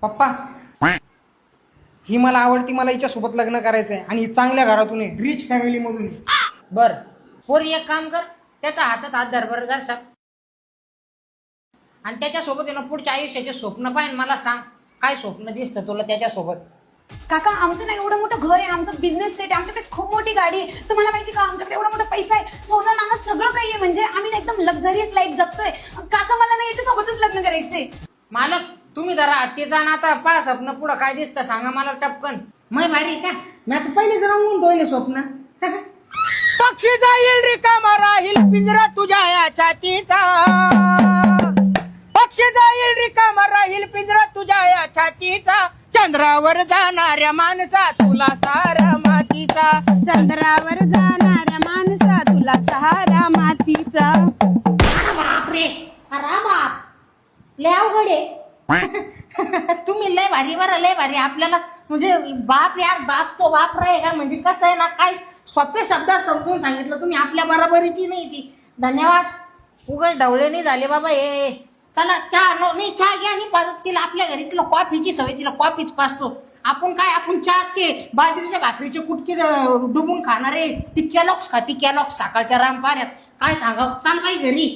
पप्पा ही मला आवडती, मला हिच्यासोबत लग्न करायचंय आणि ही चांगल्या घरातून आहे, रिच फॅमिली मधून आहे. बर पोरी एक काम कर, त्याच्या हातात हात धर बरं जरासा आणि त्याच्यासोबत आहे ना पुढच्या आयुष्याचे स्वप्न पाहिजे. मला सांग काय स्वप्न दिसतं तुला त्याच्यासोबत? काका आमचं ना एवढं मोठं घर आहे, आमचं बिझनेस सेट आहे, आमच्याकडे खूप मोठी गाडी आहे. तुम्हाला माहिती का आमच्याकडे एवढा मोठा पैसा आहे, सोनं नाणं सगळं काही आहे. म्हणजे आम्ही ना एकदम लक्झरियस लाईफ जगतोय. काका मला ना याच्यासोबतच लग्न करायचंय. मालक तुम्ही जरा हत्तीचा ना आता पा स्वप्न पुढं काय दिसतं सांगा मला टपकन. मै भारी का मी आता पहिलेच रंगून ठेवले स्वप्न. पक्षी जाईल रिकामा राहील पिंजरा तुझ्या या छातीचा, पक्षी जाईल रिकामा राहील पिंजरा तुझ्या या छातीचा, चंद्रावर जाणाऱ्या माणसा तुला सारा मातीचा, चंद्रावर जाणाऱ्या माणसा तुला सहारा मातीचा. बापरे अरे बाप लय अवघड आहे. तुम्ही लय भारी बरं लय भारी. आपल्याला म्हणजे बाप यार बाप तो बाप का म्हणजे कसं आहे ना काय सोप्या शब्दात समजून सांगितलं तुम्ही. आपल्या बरोबरीची नाही ती. धन्यवाद. उगाच ढवळे नाही झाले बाबा हे. चला चहा नाही चहा घ्या आणि पाजत तिला आपल्या घरी तिला कॉफीची सवय, तिला कॉफीच पाजतो आपण. काय आपण चहा ते बाजरीच्या भाकरीचे कुटके डुबून खाणारे ती कॅलॉक्स खाती कॅलॉक्स सकाळच्या राम पाऱ्यात काय सांगावं. चाल बाई घरी.